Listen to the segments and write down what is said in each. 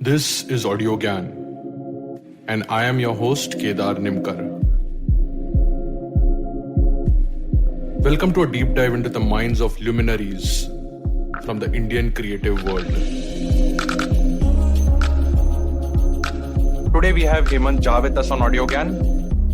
This is Audio Gyan, and I am your host Kedar Nimkar. Welcome to a deep dive into the minds of luminaries from the Indian creative world. Today we have Hemmant Jha with us on Audio Gyan.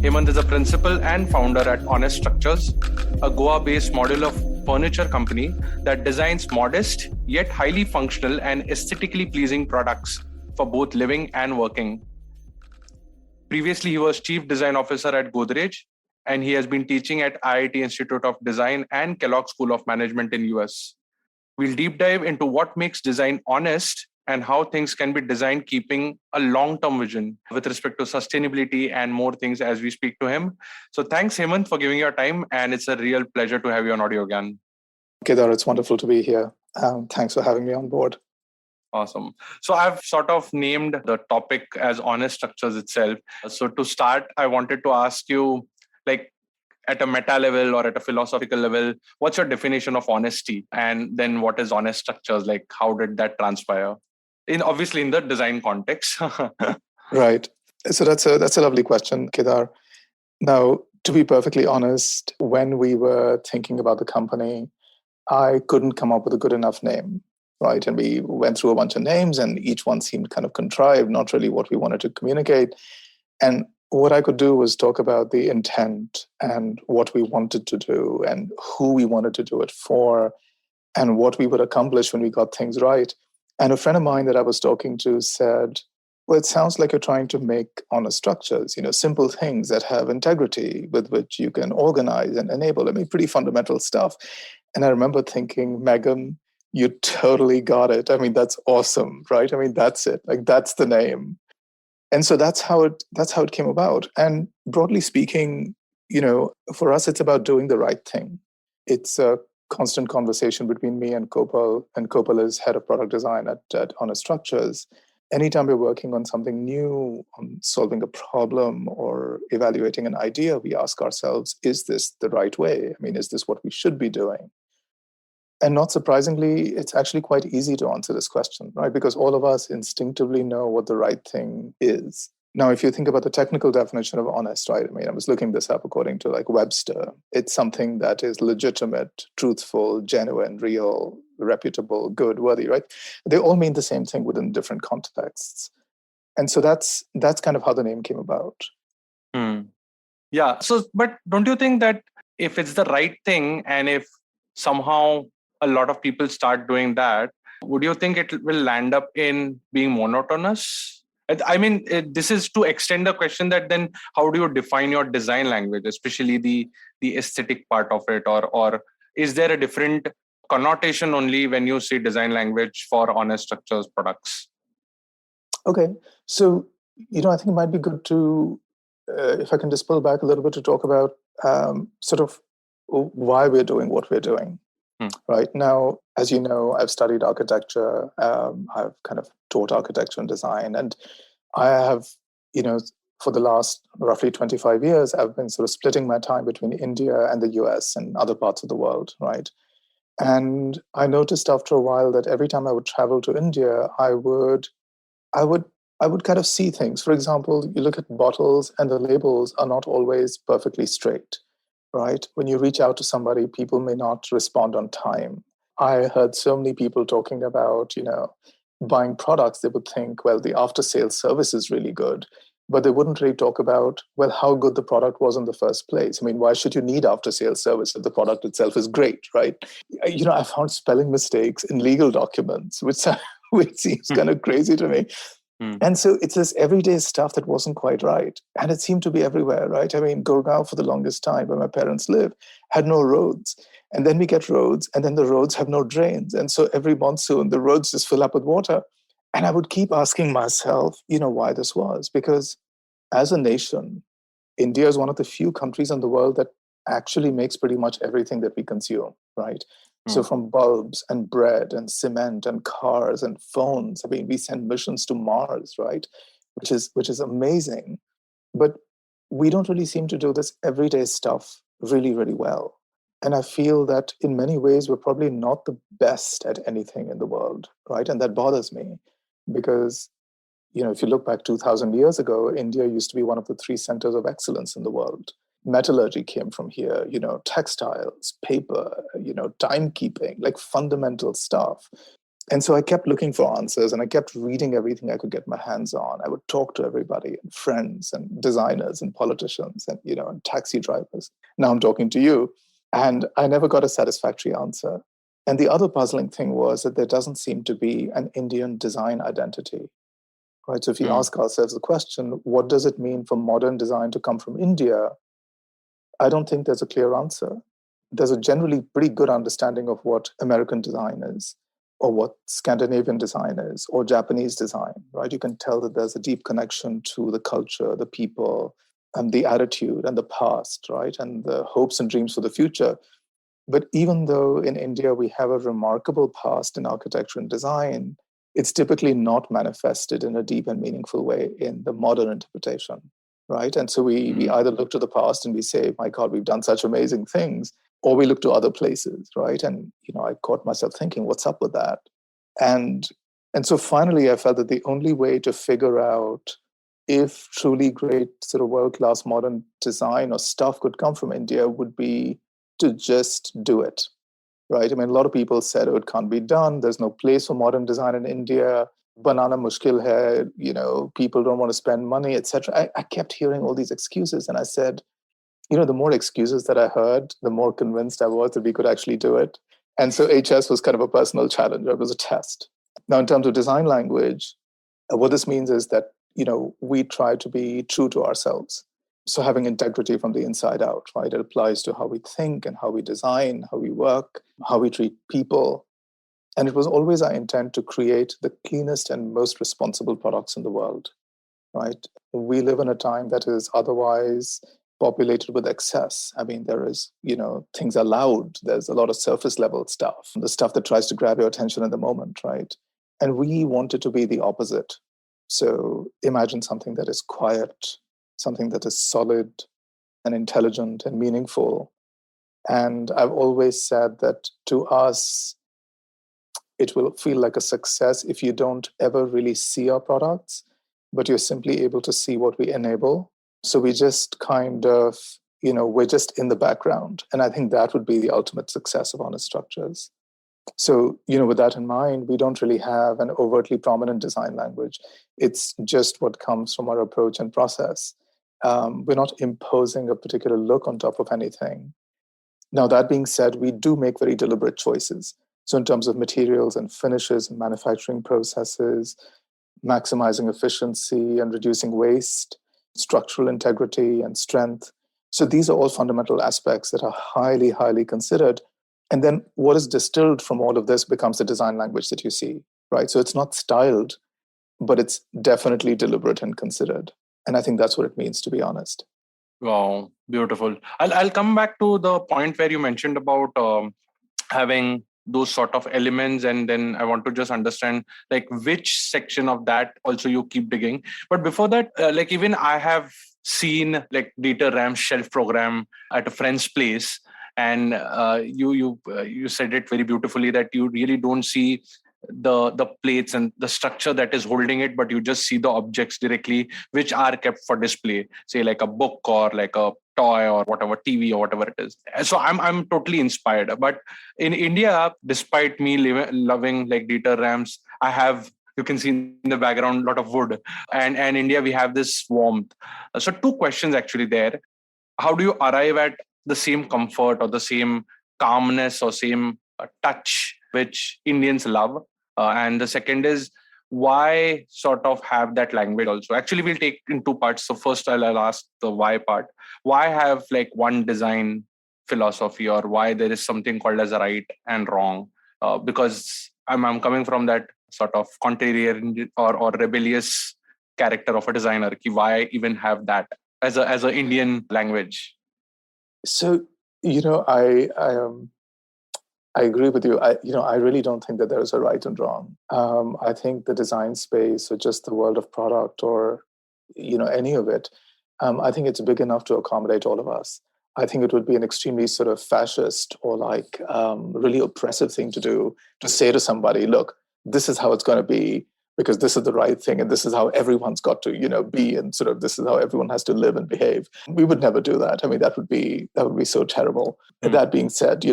Hemmant is a principal and founder at Honest Structures, a Goa-based modular furniture company that designs modest yet highly functional and aesthetically pleasing products for both living and working. Previously, he was Chief Design Officer at Godrej, and he has been teaching at IIT Institute of Design and Kellogg School of Management in US. We'll deep dive into what makes design honest and how things can be designed keeping a long-term vision with respect to sustainability and more things as we speak to him. So thanks, Hemmant, for giving your time, and it's a real pleasure to have you on Audio Gyan. Kedar, it's wonderful to be here. Thanks for having me on board. Awesome. So I've sort of named the topic as honest structures itself. So to start, I wanted to ask you, like, at a meta level or at a philosophical level, what's your definition of honesty? And then what is honest structures? Like, how did that transpire? Obviously in the design context. Right. So that's a lovely question, Kedar. Now, to be perfectly honest, when we were thinking about the company, I couldn't come up with a good enough name. Right. And we went through a bunch of names and each one seemed kind of contrived, not really what we wanted to communicate. And what I could do was talk about the intent and what we wanted to do and who we wanted to do it for and what we would accomplish when we got things right. And a friend of mine that I was talking to said, well, it sounds like you're trying to make honest structures, simple things that have integrity with which you can organize and enable. I mean, pretty fundamental stuff. And I remember thinking, Megan, you totally got it. I mean, that's awesome, right? I mean, that's it. Like, that's the name. And so that's how it came about. And broadly speaking, for us, it's about doing the right thing. It's a constant conversation between me and Kopal. And Kopal is head of product design at Honest Structures. Anytime we're working on something new, on solving a problem or evaluating an idea, we ask ourselves, is this the right way? I mean, is this what we should be doing? And not surprisingly, it's actually quite easy to answer this question, right? Because all of us instinctively know what the right thing is. Now, if you think about the technical definition of honest, right? I mean, I was looking this up according to like Webster. It's something that is legitimate, truthful, genuine, real, reputable, good, worthy, right? They all mean the same thing within different contexts. And so that's kind of how the name came about. Yeah. So, but don't you think that if it's the right thing and if somehow a lot of people start doing that, would you think it will land up in being monotonous? I mean, this is to extend the question that then how do you define your design language, especially the aesthetic part of it, or is there a different connotation only when you say design language for Honest Structures products? Okay, so I think it might be good to, if I can just pull back a little bit to talk about sort of why we're doing what we're doing. Right now, as you know, I've studied architecture. I've kind of taught architecture and design. And I have, for the last roughly 25 years, I've been sort of splitting my time between India and the US and other parts of the world, right? And I noticed after a while that every time I would travel to India, I would kind of see things. For example, you look at bottles and the labels are not always perfectly straight. Right? When you reach out to somebody, people may not respond on time. I heard so many people talking about, buying products. They would think, well, the after-sales service is really good, but they wouldn't really talk about, well, how good the product was in the first place. I mean, why should you need after-sales service if the product itself is great, right? I found spelling mistakes in legal documents, which seems kind of crazy to me. And so it's this everyday stuff that wasn't quite right. And it seemed to be everywhere, right? I mean, Gurgaon for the longest time, where my parents live, had no roads. And then we get roads, and then the roads have no drains. And so every monsoon, the roads just fill up with water. And I would keep asking myself, why this was. Because as a nation, India is one of the few countries in the world that actually makes pretty much everything that we consume, right? So from bulbs and bread and cement and cars and phones, I mean, we send missions to Mars, right? Which is amazing. But we don't really seem to do this everyday stuff really, really well. And I feel that in many ways, we're probably not the best at anything in the world, right? And that bothers me because if you look back 2000 years ago, India used to be one of the three centers of excellence in the world. Metallurgy came from here, textiles, paper, timekeeping, like fundamental stuff. And so I kept looking for answers, and I kept reading everything I could get my hands on. I would talk to everybody, and friends and designers and politicians and taxi drivers. Now I'm talking to you. And I never got a satisfactory answer. And the other puzzling thing was that there doesn't seem to be an Indian design identity. Right. So if you ask ourselves the question, what does it mean for modern design to come from India? I don't think there's a clear answer. There's a generally pretty good understanding of what American design is, or what Scandinavian design is, or Japanese design, right? You can tell that there's a deep connection to the culture, the people, and the attitude and the past, right? And the hopes and dreams for the future. But even though in India we have a remarkable past in architecture and design, it's typically not manifested in a deep and meaningful way in the modern interpretation, right? And so we either look to the past and we say, my God, we've done such amazing things, or we look to other places, right? And, I caught myself thinking, what's up with that? And so finally, I felt that the only way to figure out if truly great sort of world-class modern design or stuff could come from India would be to just do it, right? I mean, a lot of people said, oh, it can't be done. There's no place for modern design in India. Banana mushkil hai, people don't want to spend money, etc. I kept hearing all these excuses. And I said, the more excuses that I heard, the more convinced I was that we could actually do it. And so HS was kind of a personal challenge. It was a test. Now, in terms of design language, what this means is that, we try to be true to ourselves. So having integrity from the inside out, right? It applies to how we think and how we design, how we work, how we treat people. And it was always our intent to create the cleanest and most responsible products in the world, right? We live in a time that is otherwise populated with excess. I mean, there is, things are loud. There's a lot of surface level stuff, the stuff that tries to grab your attention in the moment, right? And we wanted to be the opposite. So imagine something that is quiet, something that is solid and intelligent and meaningful. And I've always said that to us, it will feel like a success if you don't ever really see our products, but you're simply able to see what we enable. So we just kind of, we're just in the background. And I think that would be the ultimate success of Honest Structures. So, with that in mind, we don't really have an overtly prominent design language. It's just what comes from our approach and process. We're not imposing a particular look on top of anything. Now, that being said, we do make very deliberate choices. So in terms of materials and finishes and manufacturing processes, maximizing efficiency and reducing waste, structural integrity and strength. So these are all fundamental aspects that are highly, highly considered. And then what is distilled from all of this becomes the design language that you see, right? So it's not styled, but it's definitely deliberate and considered. And I think that's what it means, to be honest. Wow, beautiful. I'll come back to the point where you mentioned about having those sort of elements, and then I want to just understand like which section of that also you keep digging. But before that, like even I have seen like Dieter Ram's shelf program at a friend's place, and you said it very beautifully that you really don't see the plates and the structure that is holding it, but you just see the objects directly which are kept for display, say like a book or like a toy or whatever, TV or whatever it is. So I'm totally inspired. But in India, despite me loving like Dieter Rams, I have, you can see in the background, a lot of wood, and India we have this warmth. So two questions actually there. How do you arrive at the same comfort or the same calmness or same touch which Indians love? And the second is, why sort of have that language also? Actually, we'll take in two parts. So first I'll ask the why part. Why have like one design philosophy, or why there is something called as a right and wrong? Because I'm coming from that sort of contrarian or rebellious character of a designer. Why even have that as a Indian language? So, I agree with you. I really don't think that there is a right and wrong. I think the design space or just the world of product or, any of it, I think it's big enough to accommodate all of us. I think it would be an extremely sort of fascist or like really oppressive thing to do, to say to somebody, look, this is how it's going to be. because this is the right thing and this is how everyone's got to, be, and sort of this is how everyone has to live and behave. We would never do that. I mean, that would be so terrible. That being said,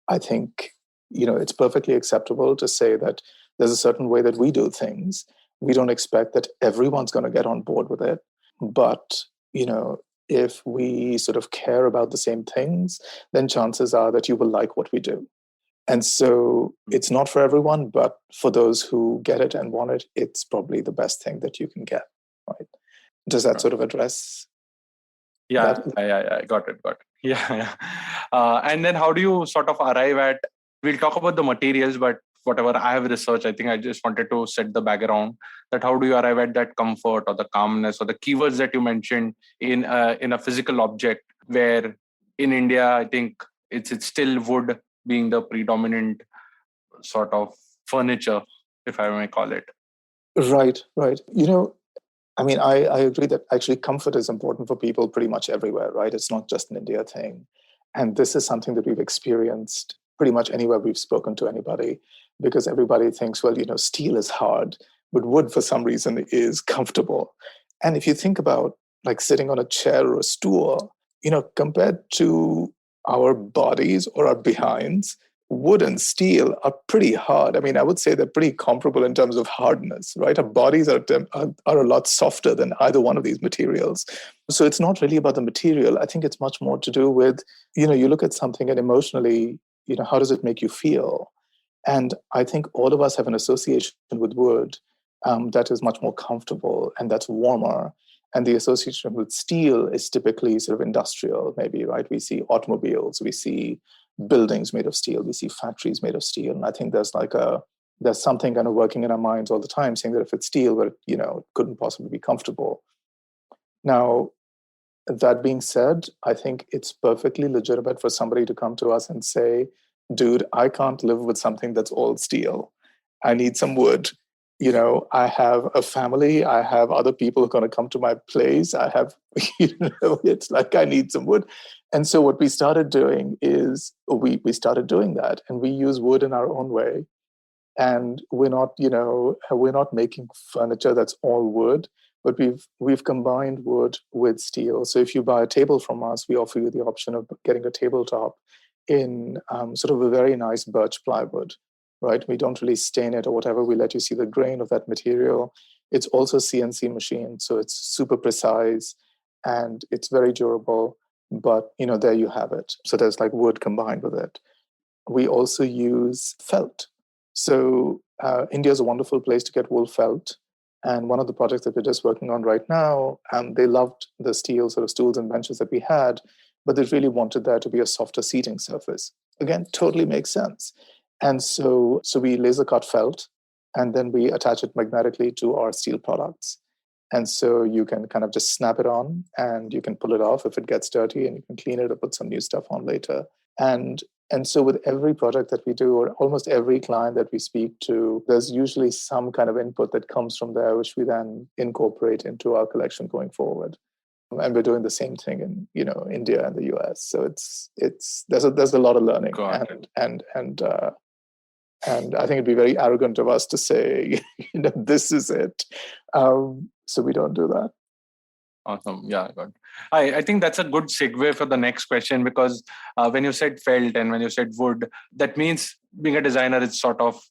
I think, it's perfectly acceptable to say that there's a certain way that we do things. We don't expect that everyone's going to get on board with it. But, if we sort of care about the same things, then chances are that you will like what we do. And so it's not for everyone, but for those who get it and want it, it's probably the best thing that you can get, right? Does that sort of address? Yeah, I got it. Yeah. And then how do you sort of arrive at, we'll talk about the materials, but whatever I have researched, I think I just wanted to set the background that how do you arrive at that comfort or the calmness or the keywords that you mentioned in a physical object, where in India, I think it's still wood being the predominant sort of furniture, if I may call it. Right. I mean, I agree that actually comfort is important for people pretty much everywhere, right? It's not just an India thing. And this is something that we've experienced pretty much anywhere we've spoken to anybody, because everybody thinks, well, steel is hard, but wood for some reason is comfortable. And if you think about like sitting on a chair or a stool, compared to our bodies or our behinds, wood and steel are pretty hard. I mean, I would say they're pretty comparable in terms of hardness, right? Our bodies are a lot softer than either one of these materials. So it's not really about the material. I think it's much more to do with, you look at something and emotionally, how does it make you feel? And I think all of us have an association with wood that is much more comfortable and that's warmer. And the association with steel is typically sort of industrial, maybe, right? We see automobiles, we see buildings made of steel, we see factories made of steel. And I think there's something kind of working in our minds all the time saying that if it's steel, but it couldn't possibly be comfortable. Now, that being said, I think it's perfectly legitimate for somebody to come to us and say, dude, I can't live with something that's all steel. I need some wood. I have a family. I have other people who are going to come to my place. I have, it's like I need some wood. And so what we started doing is we started doing that, and we use wood in our own way. And we're not making furniture that's all wood, but we've combined wood with steel. So if you buy a table from us, we offer you the option of getting a tabletop in sort of a very nice birch plywood, right? We don't really stain it or whatever. We let you see the grain of that material. It's also CNC machine, so it's super precise and it's very durable. But there you have it. So there's like wood combined with it. We also use felt. So India is a wonderful place to get wool felt. And one of the projects that we're just working on right now, they loved the steel sort of stools and benches that we had, but they really wanted there to be a softer seating surface. Again, totally makes sense. And so we laser cut felt, and then we attach it magnetically to our steel products. And so you can kind of just snap it on and you can pull it off if it gets dirty, and you can clean it or put some new stuff on later. And so with every project that we do, or almost every client that we speak to, there's usually some kind of input that comes from there, which we then incorporate into our collection going forward. And we're doing the same thing in India and the US. So there's a lot of learning, and I think it'd be very arrogant of us to say this is it. So we don't do that. Awesome. Yeah, good. I think that's a good segue for the next question, because when you said felt and when you said wood, that means being a designer is sort of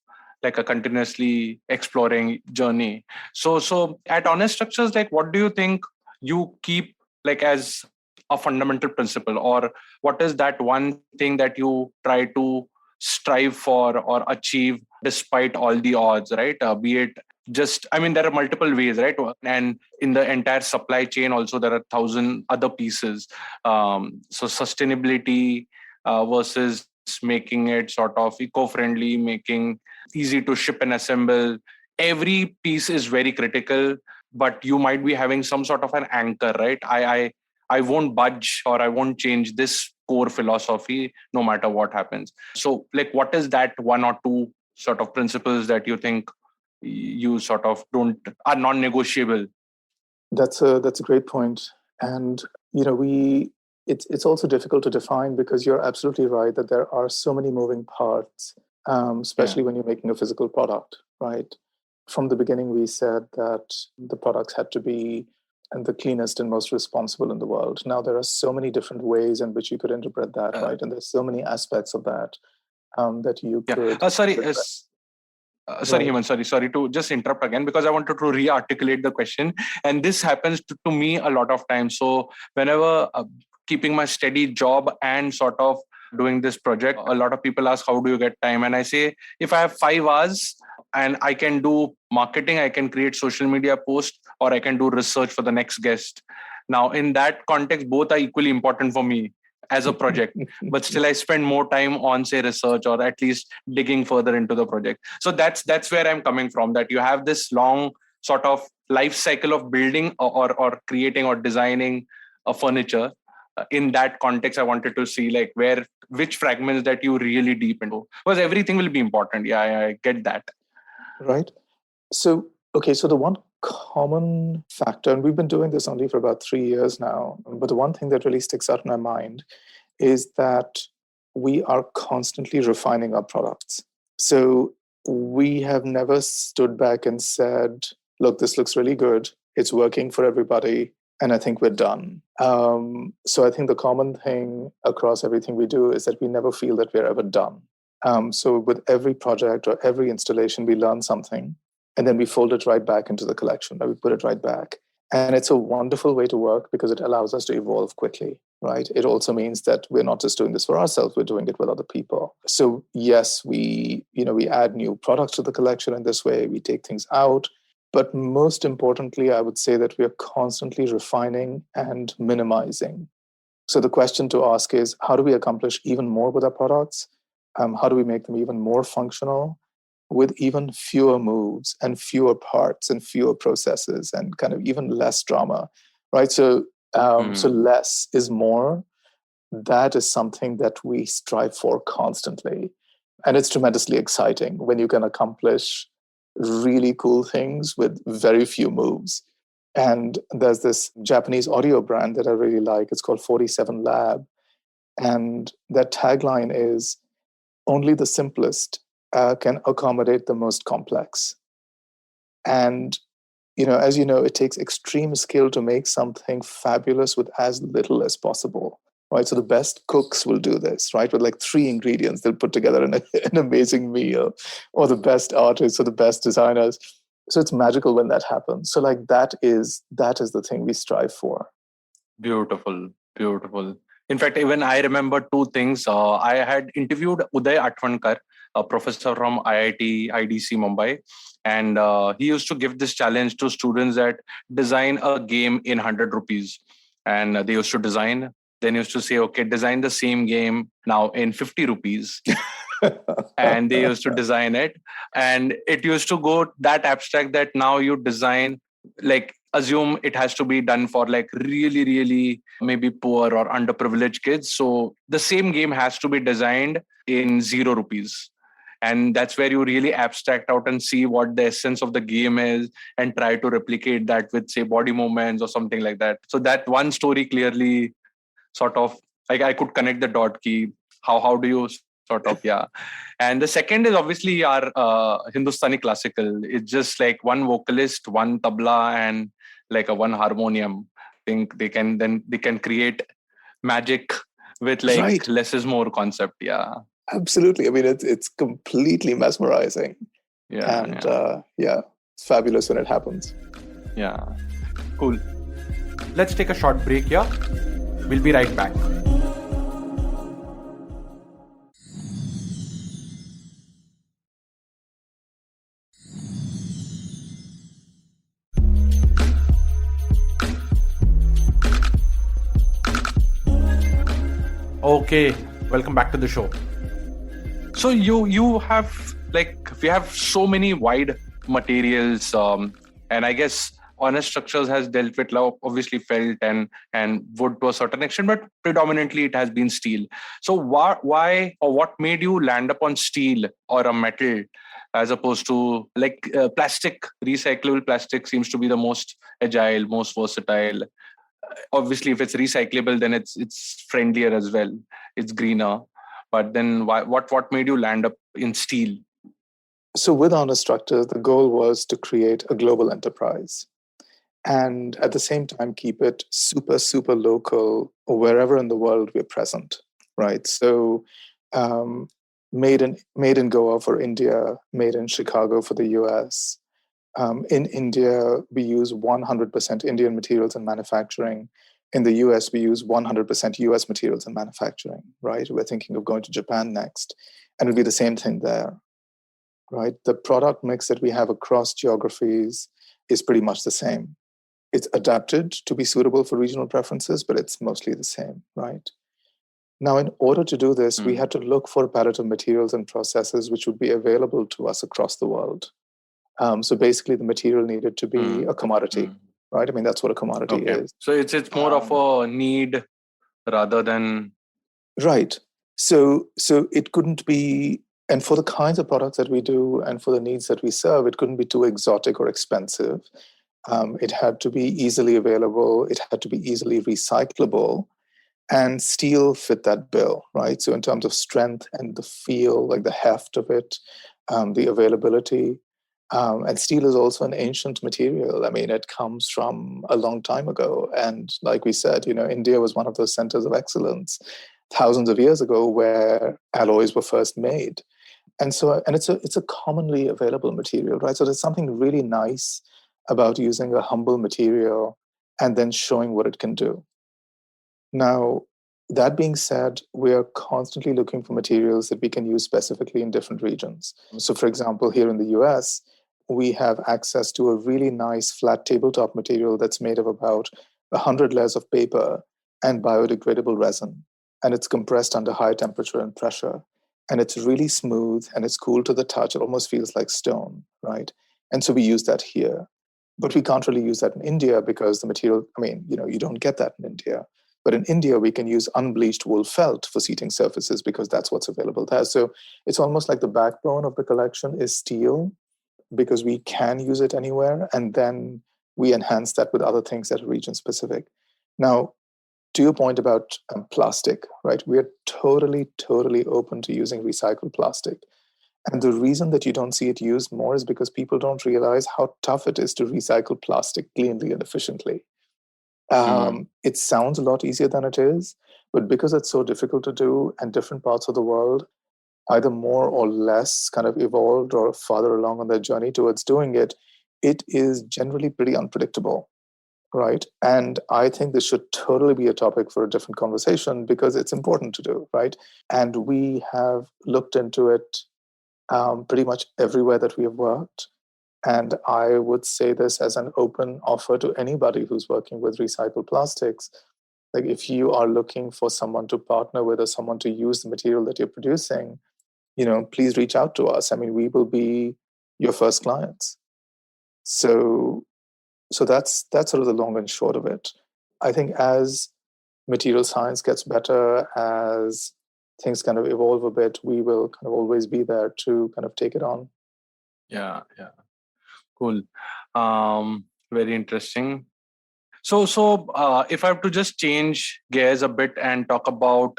like a continuously exploring journey. So at Honest Structures, like, what do you think you keep like as a fundamental principle, or what is that one thing that you try to strive for or achieve despite all the odds, right? Be it just, I mean, there are multiple ways, right? And in the entire supply chain also, there are 1,000 other pieces. So sustainability versus making it sort of eco-friendly, making easy to ship and assemble. Every piece is very critical, but you might be having some sort of an anchor, right? I won't budge, or I won't change this core philosophy no matter what happens. So like, what is that one or two sort of principles that you think you sort of are non-negotiable? That's a great point. And it's also difficult to define, because you're absolutely right that there are so many moving parts, especially when you're making a physical product, right? from the beginning, we said that the products had to be and the cleanest and most responsible in the world. Now, there are so many different ways in which you could interpret that, right? And there's so many aspects of that that you could. Sorry, Hemant, sorry to just interrupt again, because I wanted to re-articulate the question. And this happens to me a lot of times. So whenever keeping my steady job and sort of doing this project, a lot of people ask, how do you get time? And I say, if I have 5 hours and I can do marketing, I can create social media posts, or I can do research for the next guest. Now, in that context, both are equally important for me as a project, but still I spend more time on, say, research, or at least digging further into the project. So that's where I'm coming from, that you have this long sort of life cycle of building or creating or designing a furniture. In that context, I wanted to see like which fragments that you really deep into, because everything will be important. Yeah, I get that. Right. So, okay, so the one common factor, and we've been doing this only for about 3 years now, but the one thing that really sticks out in my mind is that we are constantly refining our products. So we have never stood back and said, look, this looks really good. It's working for everybody. And I think we're done. So I think the common thing across everything we do is that we never feel that we're ever done. So with every project or every installation, we learn something, and then we fold it right back into the collection, or we put it right back. And it's a wonderful way to work because it allows us to evolve quickly, right? It also means that we're not just doing this for ourselves, we're doing it with other people. So yes, we add new products to the collection in this way, we take things out. But most importantly, I would say that we are constantly refining and minimizing. So the question to ask is, how do we accomplish even more with our products? How do we make them even more functional with even fewer moves and fewer parts and fewer processes and kind of even less drama, right? So less is more. That is something that we strive for constantly. And it's tremendously exciting when you can accomplish really cool things with very few moves. And there's this Japanese audio brand that I really like. It's called 47 Lab. And their tagline is, only the simplest can accommodate the most complex. And, as you know, it takes extreme skill to make something fabulous with as little as possible, right? So the best cooks will do this, right? With like 3 ingredients, they'll put together an amazing meal, or the best artists or the best designers. So it's magical when that happens. So like that is the thing we strive for. Beautiful. In fact, even I remember 2 things. I had interviewed Uday Atwankar, a professor from IIT IDC Mumbai, and he used to give this challenge to students that design a game in 100 rupees. And they used to design, then used to say, okay, design the same game now in 50 rupees. And they used to design it. And it used to go that abstract that now you design, like, assume it has to be done for like really, really maybe poor or underprivileged kids. So the same game has to be designed in 0 rupees. And that's where you really abstract out and see what the essence of the game is and try to replicate that with, say, body movements or something like that. So that one story clearly sort of, like, I could connect the dot key. How do you sort of, yeah. And the second is obviously our Hindustani classical. It's just like one vocalist, one tabla, and like a one harmonium. I think they can create magic with like right. Less is more concept. Yeah, absolutely. I mean, it's completely mesmerizing. Yeah, and it's fabulous when it happens. Yeah, cool. Let's take a short break here. We'll be right back. Okay, welcome back to the show. So you have, like, we have so many wide materials, and I guess Honest Structures has dealt with obviously felt and wood to a certain extent, but predominantly it has been steel. So why or what made you land upon steel or a metal as opposed to like plastic? Recyclable plastic seems to be the most agile, most versatile. Obviously, if it's recyclable, then it's friendlier as well. It's greener. But then what made you land up in steel? So with Honor Structures, the goal was to create a global enterprise and at the same time keep it super, super local wherever in the world we're present, right? So um, made in Goa for India, made in Chicago for the US. In India, we use 100% Indian materials in manufacturing. In the US, we use 100% US materials in manufacturing, right? We're thinking of going to Japan next, and it'll be the same thing there, right? The product mix that we have across geographies is pretty much the same. It's adapted to be suitable for regional preferences, but it's mostly the same, right? Now, in order to do this, we had to look for a palette of materials and processes which would be available to us across the world. So basically, the material needed to be a commodity, right? I mean, that's what a commodity is. So it's more of a need rather than right. So it couldn't be, and for the kinds of products that we do and for the needs that we serve, it couldn't be too exotic or expensive. It had to be easily available. It had to be easily recyclable, and steel fit that bill, right? So in terms of strength and the feel, like the heft of it, the availability. And steel is also an ancient material. I mean, it comes from a long time ago. And like we said, India was one of those centers of excellence thousands of years ago where alloys were first made. And so, and it's a commonly available material, right? So there's something really nice about using a humble material and then showing what it can do. Now, that being said, we are constantly looking for materials that we can use specifically in different regions. So, for example, here in the US, we have access to a really nice flat tabletop material that's made of about 100 layers of paper and biodegradable resin. And it's compressed under high temperature and pressure. And it's really smooth and it's cool to the touch. It almost feels like stone, right? And so we use that here. But we can't really use that in India because the material, I mean, you don't get that in India. But in India, we can use unbleached wool felt for seating surfaces because that's what's available there. So it's almost like the backbone of the collection is steel because we can use it anywhere. And then we enhance that with other things that are region specific. Now, to your point about plastic, right? We are totally, totally open to using recycled plastic. And the reason that you don't see it used more is because people don't realize how tough it is to recycle plastic cleanly and efficiently. It sounds a lot easier than it is, but because it's so difficult to do, and different parts of the world, either more or less kind of evolved or farther along on their journey towards doing it, it is generally pretty unpredictable, right? And I think this should totally be a topic for a different conversation because it's important to do, right? And we have looked into it pretty much everywhere that we have worked. And I would say this as an open offer to anybody who's working with recycled plastics. Like, if you are looking for someone to partner with or someone to use the material that you're producing, please reach out to us. I mean, we will be your first clients. So that's sort of the long and short of it. I think as material science gets better, as things kind of evolve a bit, we will kind of always be there to kind of take it on. Yeah. Cool. Very interesting. So if I have to just change gears a bit and talk about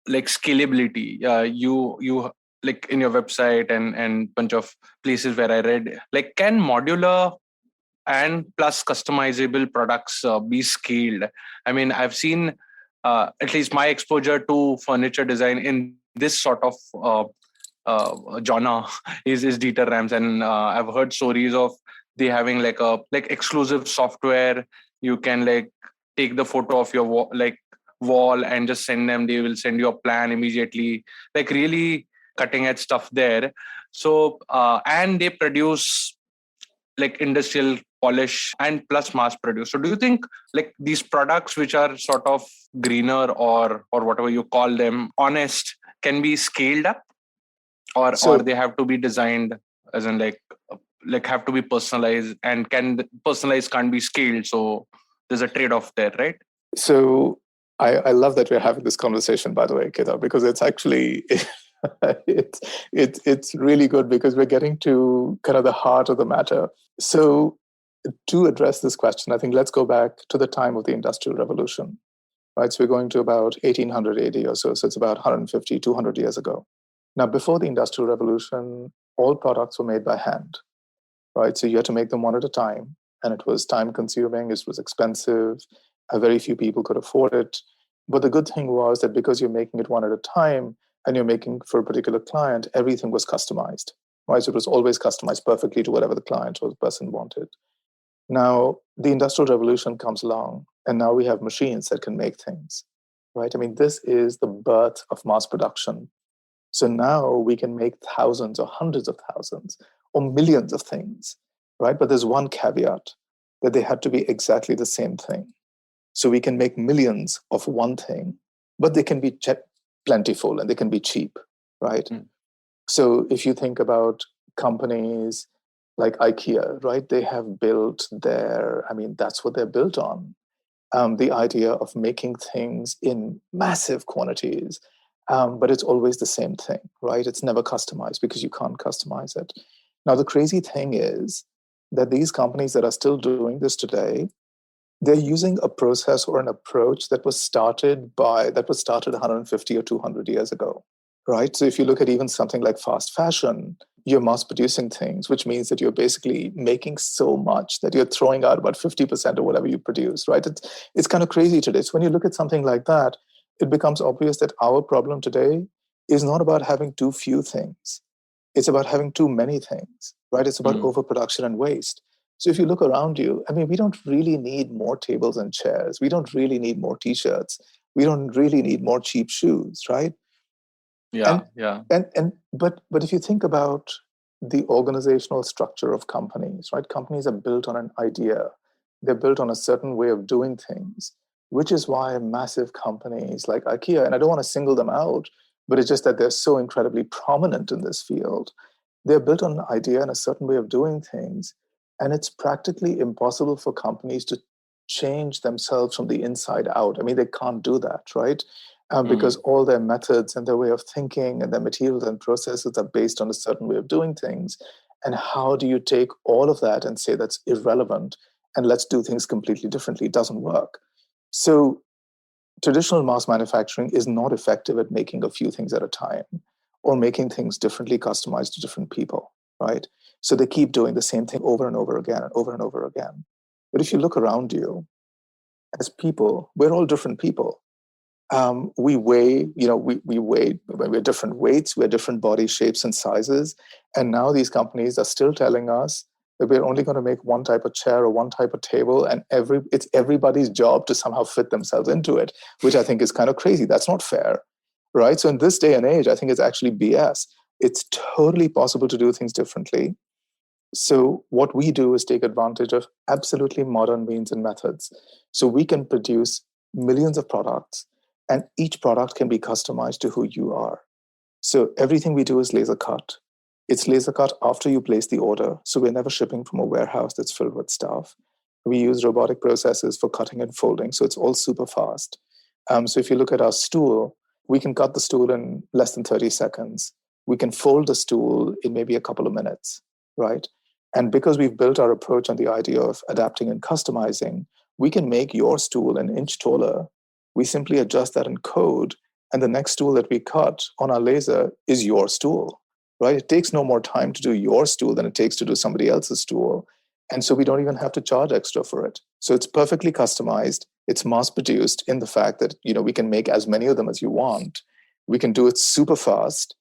like scalability, you like in your website and bunch of places where I read, like, can modular and plus customizable products be scaled? I mean, I've seen at least my exposure to furniture design in this sort of genre is Dieter Rams, and I've heard stories of they having like a exclusive software. You can like take the photo of your wall and just send them. They will send you a plan immediately. Like really cutting edge stuff there. So and they produce like industrial polish and plus mass produce. So do you think like these products which are sort of greener or whatever you call them, honest, can be scaled up, or they have to be designed as in like have to be personalized, and personalized can't be scaled, so there's a trade-off there, right? So I love that we're having this conversation, by the way, Kedar, because it's actually it's really good because we're getting to kind of the heart of the matter. So to address this question, I think let's go back to the time of the Industrial Revolution, right? So we're going to about 1800 AD or so. So it's about 150, 200 years ago. Now, before the Industrial Revolution, all products were made by hand, right? So you had to make them one at a time, and it was time consuming, it was expensive, very few people could afford it. But the good thing was that because you're making it one at a time and you're making for a particular client, everything was customized, right? So it was always customized perfectly to whatever the client or the person wanted. Now, the Industrial Revolution comes along, and now we have machines that can make things, right? I mean, this is the birth of mass production. So now we can make thousands or hundreds of thousands or millions of things, right? But there's one caveat, that they had to be exactly the same thing. So we can make millions of one thing, but they can be plentiful and they can be cheap, right? Mm. So if you think about companies like IKEA, right? They have built that's what they're built on. The idea of making things in massive quantities, but it's always the same thing, right? It's never customized because you can't customize it. Now, the crazy thing is that these companies that are still doing this today, they're using a process or an approach that was started 150 or 200 years ago, right? So if you look at even something like fast fashion, you're mass producing things, which means that you're basically making so much that you're throwing out about 50% of whatever you produce, right? It's kind of crazy today. So when you look at something like that, it becomes obvious that our problem today is not about having too few things. It's about having too many things, right? It's about overproduction and waste. So if you look around you, I mean, we don't really need more tables and chairs. We don't really need more t-shirts. We don't really need more cheap shoes, right? Yeah, But if you think about the organizational structure of companies, right? Companies are built on an idea. They're built on a certain way of doing things, which is why massive companies like IKEA, and I don't want to single them out, but it's just that they're so incredibly prominent in this field. They're built on an idea and a certain way of doing things. And it's practically impossible for companies to change themselves from the inside out. I mean, they can't do that, right? Because all their methods and their way of thinking and their materials and processes are based on a certain way of doing things. And how do you take all of that and say that's irrelevant and let's do things completely differently? It doesn't work. So traditional mass manufacturing is not effective at making a few things at a time or making things differently customized to different people, right? So they keep doing the same thing over and over again and over and over again. But if you look around you, as people, we're all different people. We weigh, we weigh, we're different weights, we're different body shapes and sizes. And now these companies are still telling us that we're only going to make one type of chair or one type of table, and it's everybody's job to somehow fit themselves into it, which I think is kind of crazy. That's not fair, right? So in this day and age, I think it's actually BS. It's totally possible to do things differently. So what we do is take advantage of absolutely modern means and methods. So we can produce millions of products, and each product can be customized to who you are. So everything we do is laser cut. It's laser cut after you place the order. So we're never shipping from a warehouse that's filled with stuff. We use robotic processes for cutting and folding. So it's all super fast. So if you look at our stool, we can cut the stool in less than 30 seconds. We can fold the stool in maybe a couple of minutes, right? And because we've built our approach on the idea of adapting and customizing, we can make your stool an inch taller. We simply adjust that in code, and the next stool that we cut on our laser is your stool, right? It takes no more time to do your stool than it takes to do somebody else's stool. And so we don't even have to charge extra for it. So it's perfectly customized. It's mass produced in the fact that, we can make as many of them as you want. We can do it super fast.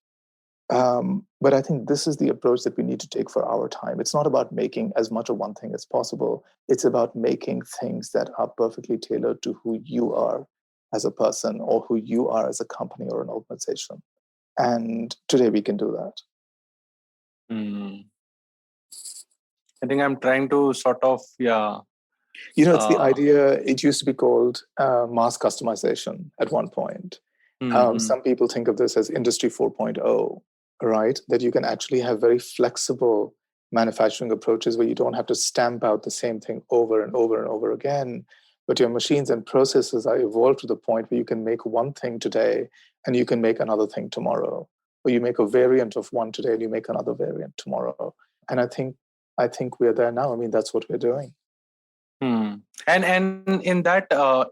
But I think this is the approach that we need to take for our time. It's not about making as much of one thing as possible. It's about making things that are perfectly tailored to who you are as a person or who you are as a company or an organization. And today we can do that. I think I'm trying to sort of, it's the idea, it used to be called mass customization at one point. Some people think of this as Industry 4.0, right? That you can actually have very flexible manufacturing approaches where you don't have to stamp out the same thing over and over and over again, but your machines and processes are evolved to the point where you can make one thing today and you can make another thing tomorrow, or you make a variant of one today and you make another variant tomorrow. And I think we're there now. I mean, that's what we're doing. And in that,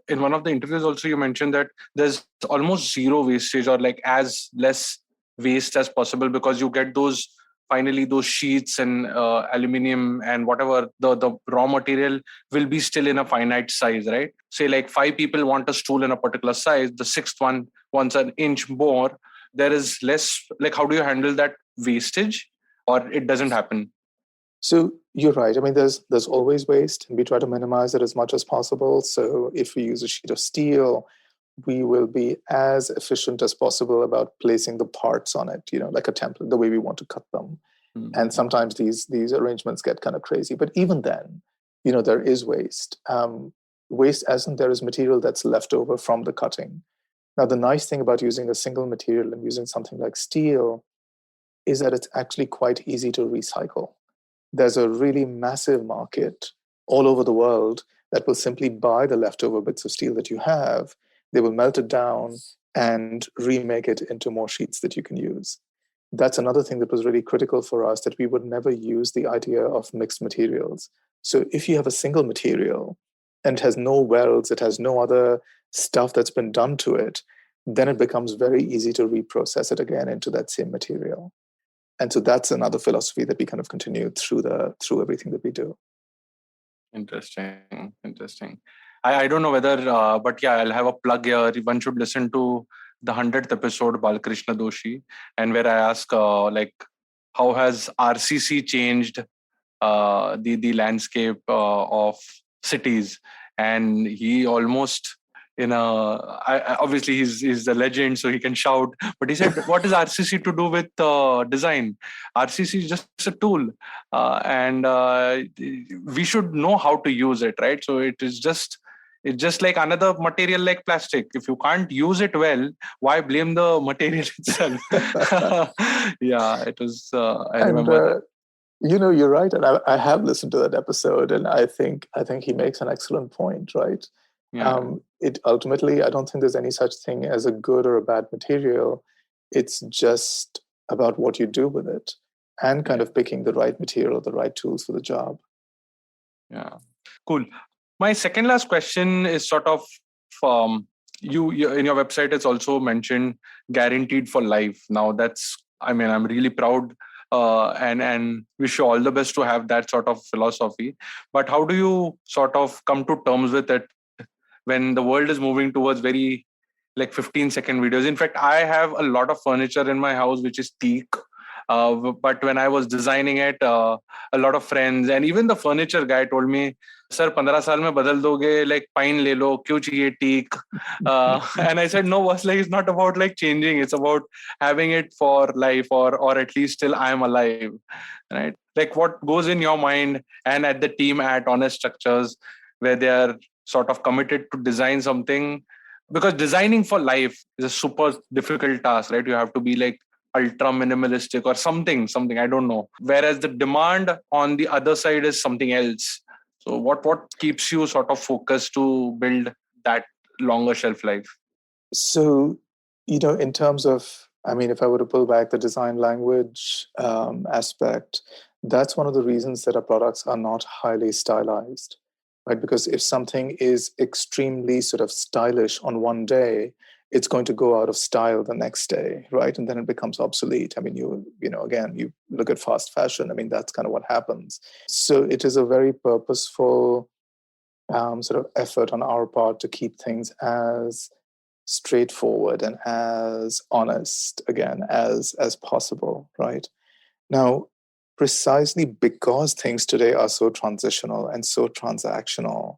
in one of the interviews also, you mentioned that there's almost zero wastage or like as less waste as possible because you get those finally those sheets and aluminium and whatever the raw material will be still in a finite size, right? Say like 5 people want a stool in a particular size, the sixth one wants an inch more. There is less, like, how do you handle that wastage, or it doesn't happen? So you're right. I mean, there's always waste, and we try to minimize it as much as possible. So if we use a sheet of steel, we will be as efficient as possible about placing the parts on it, like a template, the way we want to cut them. And sometimes these arrangements get kind of crazy. But even then, there is waste. Waste as in there is material that's left over from the cutting. Now, the nice thing about using a single material and using something like steel is that it's actually quite easy to recycle. There's a really massive market all over the world that will simply buy the leftover bits of steel that you have. They will melt it down and remake it into more sheets that you can use. That's another thing that was really critical for us, that we would never use the idea of mixed materials. So if you have a single material and it has no welds, it has no other stuff that's been done to it, then it becomes very easy to reprocess it again into that same material. And so that's another philosophy that we kind of continue through everything that we do. Interesting. I don't know whether, but yeah, I'll have a plug here. One should listen to the 100th episode, Balakrishna Doshi, and where I ask, like, how has RCC changed the landscape of cities? And he almost, obviously he's a legend, so he can shout. But he said, "What is RCC to do with design? RCC is just a tool, and we should know how to use it, right? So it's just like another material like plastic. If you can't use it well, why blame the material itself?" Yeah, it was. I remember that. You're right, and I have listened to that episode, and I think he makes an excellent point, right? Yeah. It ultimately, I don't think there's any such thing as a good or a bad material. It's just about what you do with it, and kind of picking the right material, the right tools for the job. Yeah, cool. My second last question is sort of, you in your website, it's also mentioned guaranteed for life. Now I'm really proud and wish you all the best to have that sort of philosophy. But how do you sort of come to terms with it when the world is moving towards very like 15-second videos? In fact, I have a lot of furniture in my house which is teak. But when I was designing it, a lot of friends and even the furniture guy told me, "Sir, 15 साल में बदल दोगे, like pine ले लो, क्यों चाहिए teak?" And I said, "No, boss, like it's not about like changing. It's about having it for life, or at least till I am alive, right? Like what goes in your mind and at the team at Honest Structures, where they are sort of committed to design something, because designing for life is a super difficult task, right? You have to be like ultra minimalistic or something, I don't know, whereas the demand on the other side is something else. So what keeps you sort of focused to build that longer shelf life? So, in terms of, if I were to pull back the design language aspect, that's one of the reasons that our products are not highly stylized, right? Because if something is extremely sort of stylish on one day, it's going to go out of style the next day, right? And then it becomes obsolete. I mean, again, you look at fast fashion. I mean, that's kind of what happens. So it is a very purposeful sort of effort on our part to keep things as straightforward and as honest, again, as possible, right? Now, precisely because things today are so transitional and so transactional,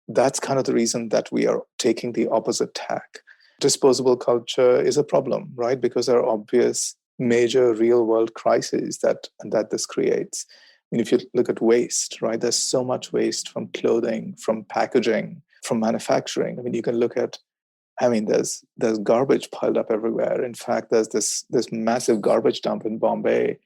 that's kind of the reason that we are taking the opposite tack. Disposable culture is a problem, right? Because there are obvious major real world crises that this creates. I mean, if you look at waste, right, there's so much waste from clothing, from packaging, from manufacturing. I mean, you can look at, there's garbage piled up everywhere. In fact, there's this massive garbage dump in Bombay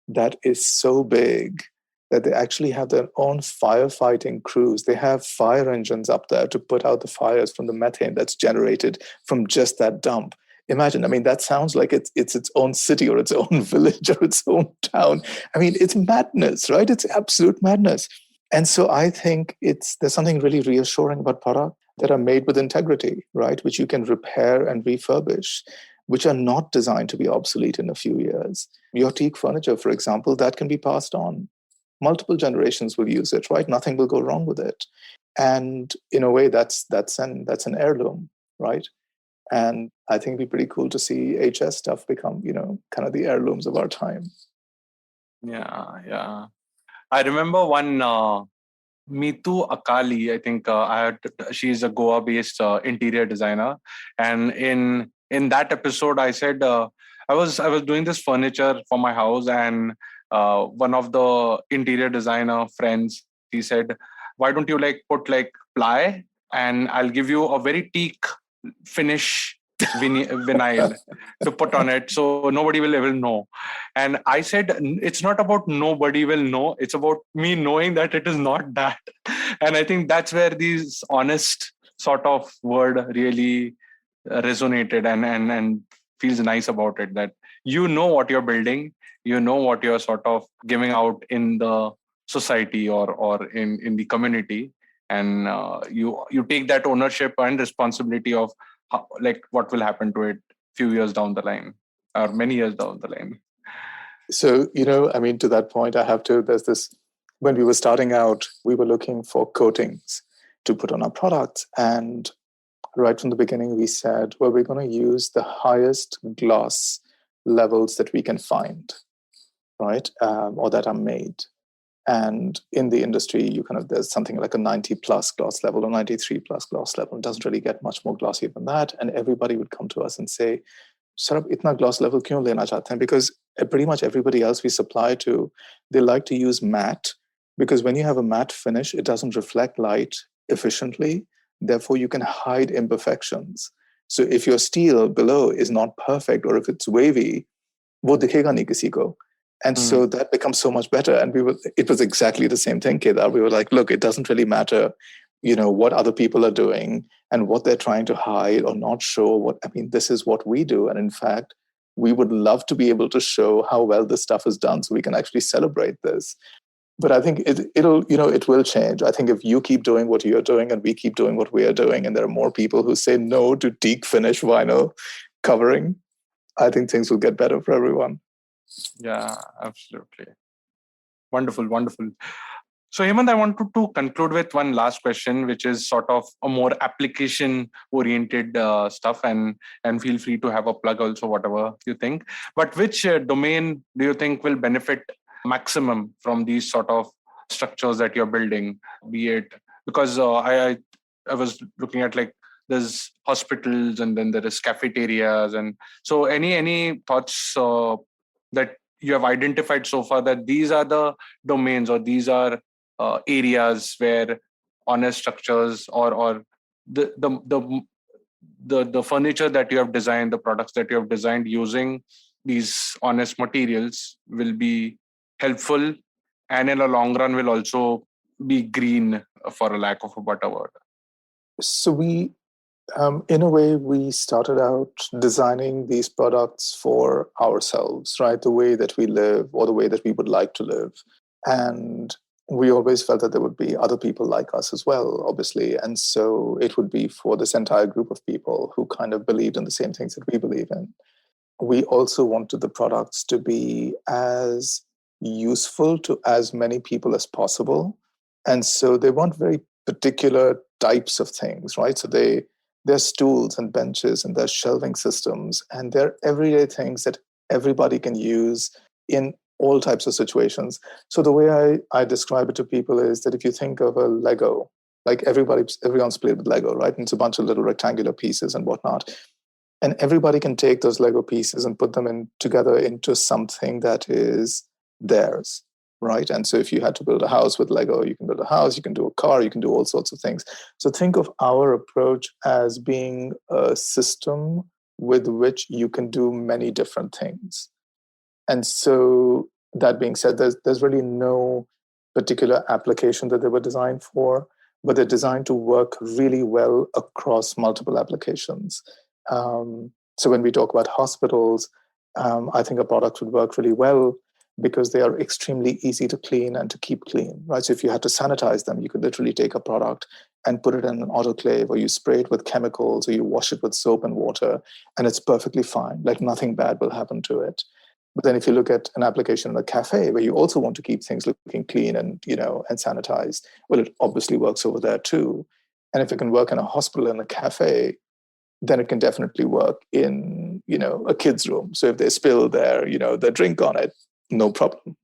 that is so big that they actually have their own firefighting crews. They have fire engines up there to put out the fires from the methane that's generated from just that dump. Imagine, that sounds like it's its own city or its own village or its own town. It's madness, right? It's absolute madness. And so I think there's something really reassuring about products that are made with integrity, right? Which you can repair and refurbish. which are not designed to be obsolete in a few years. Your teak furniture, for example, that can be passed on. Multiple generations will use it, right? Nothing will go wrong with it. And in a way, that's an heirloom, right? And I think it'd be pretty cool to see HS stuff become, kind of the heirlooms of our time. Yeah. I remember one Mitu Akali. I think she's a Goa-based interior designer, and in that episode, I said I was doing this furniture for my house, and one of the interior designer friends, he said, "Why don't you put ply, and I'll give you a very teak finish vinyl to put on it, so nobody will ever know." And I said, it's not about nobody will know, it's about me knowing that it is not that. And I think that's where these honest sort of word really resonated and feels nice about it, that what you're building, what you're sort of giving out in the society or in the community, and you take that ownership and responsibility of what will happen to it few years down the line or many years down the line. So, to that point, there's this, when we were starting out, we were looking for coatings to put on our products. And right from the beginning, we said, well, we're going to use the highest gloss levels that we can find, right? Or that are made. And in the industry, there's something like a 90 plus gloss level or 93 plus gloss level. It doesn't really get much more glossy than that. And everybody would come to us and say, sir, itna gloss level kyun lena chahte hain? Because pretty much everybody else we supply to, they like to use matte, because when you have a matte finish, it doesn't reflect light efficiently. Therefore, you can hide imperfections. So if your steel below is not perfect, or if it's wavy, wo dikhega nahi kisi ko. And so that becomes so much better. And it was exactly the same thing, Kedar. We were like, look, it doesn't really matter, what other people are doing and what they're trying to hide or not show. This is what we do. And in fact, we would love to be able to show how well this stuff is done so we can actually celebrate this. But I think it will change. I think if you keep doing what you're doing and we keep doing what we are doing, and there are more people who say no to teak finish vinyl covering, I think things will get better for everyone. Yeah, absolutely. Wonderful. So, Hemmant, I wanted to conclude with one last question, which is sort of a more application-oriented stuff, and feel free to have a plug also, whatever you think. But which domain do you think will benefit maximum from these sort of structures that you're building? Be it because I was looking at there's hospitals, and then there is cafeterias, and so any thoughts that you have identified so far that these are the domains or these are areas where honest structures or the furniture that you have designed, the products that you have designed using these honest materials will be helpful, and in the long run will also be green, for a lack of a better word? So we, in a way, we started out designing these products for ourselves, right? The way that we live or the way that we would like to live. And we always felt that there would be other people like us as well, obviously. And so it would be for this entire group of people who kind of believed in the same things that we believe in. We also wanted the products to be as useful to as many people as possible. And so they weren't very particular types of things, right? So they're stools and benches and they're shelving systems, and they're everyday things that everybody can use in all types of situations. So the way I describe it to people is that if you think of a Lego, like everyone's played with Lego, right? And it's a bunch of little rectangular pieces and whatnot. And everybody can take those Lego pieces and put them together into something that is theirs, right? And so if you had to build a house with Lego, you can build a house, you can do a car, you can do all sorts of things. So think of our approach as being a system with which you can do many different things. And so that being said, there's really no particular application that they were designed for, but they're designed to work really well across multiple applications. So when we talk about hospitals, I think a product would work really well because they are extremely easy to clean and to keep clean, right? So if you had to sanitize them, you could literally take a product and put it in an autoclave, or you spray it with chemicals, or you wash it with soap and water, and it's perfectly fine. Like nothing bad will happen to it. But then if you look at an application in a cafe where you also want to keep things looking clean and, and sanitized, well, it obviously works over there too. And if it can work in a hospital and a cafe, then it can definitely work in, a kid's room. So if they spill their drink on it, no problem.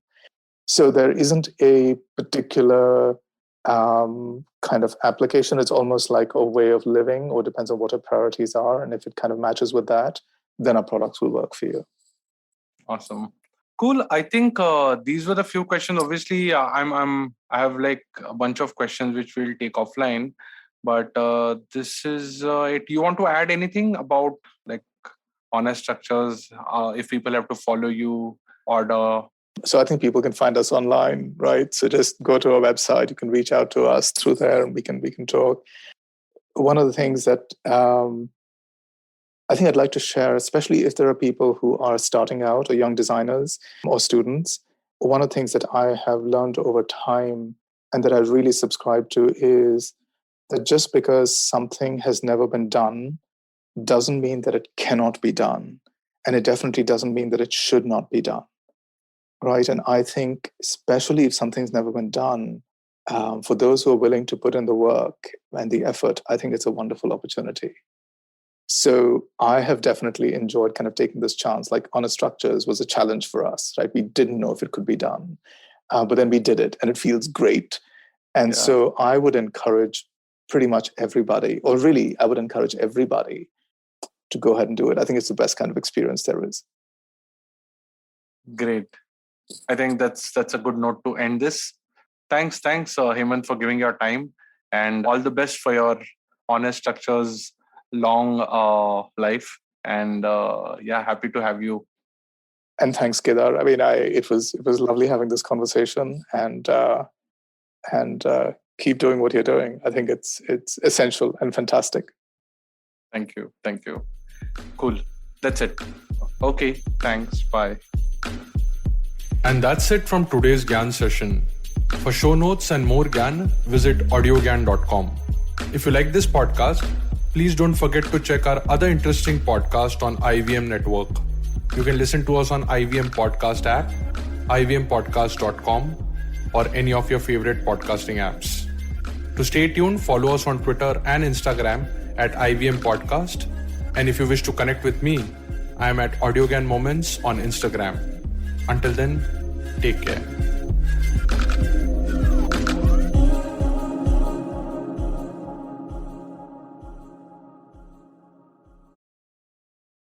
So there isn't a particular kind of application. It's almost like a way of living, or depends on what our priorities are. And if it kind of matches with that, then our products will work for you. Awesome. Cool. I think these were the few questions. Obviously, I have like a bunch of questions which we'll take offline. But this is it. You want to add anything about like Honest Structures? If people have to follow you, order. So I think people can find us online, right? So just go to our website. You can reach out to us through there, and we can talk. One of the things that I think I'd like to share, especially if there are people who are starting out, or young designers or students, one of the things that I have learned over time and that I really subscribe to is that just because something has never been done doesn't mean that it cannot be done. And it definitely doesn't mean that it should not be done. Right. And I think, especially if something's never been done, for those who are willing to put in the work and the effort, I think it's a wonderful opportunity. So I have definitely enjoyed kind of taking this chance. Like Honest Structures was a challenge for us, right? We didn't know if it could be done, but then we did it, and it feels great. And so I would encourage pretty much everybody, or really, I would encourage everybody to go ahead and do it. I think it's the best kind of experience there is. Great. I think that's a good note to end this. Thanks, Hemmant, for giving your time, and all the best for your Honest Structures long life. And happy to have you. And thanks, Kedar. I mean, it was lovely having this conversation, and keep doing what you're doing. I think it's essential and fantastic. Thank you. Cool. That's it. Okay. Thanks. Bye. And that's it from today's Gyan session. For show notes and more Gyan, visit audiogyan.com. If you like this podcast, please don't forget to check our other interesting podcast on IVM Network. You can listen to us on IVM Podcast app, ivmpodcast.com, or any of your favorite podcasting apps. To stay tuned, follow us on Twitter and Instagram at IVM Podcast. And if you wish to connect with me, I am at AudioGyan Moments on Instagram. Until then, take care.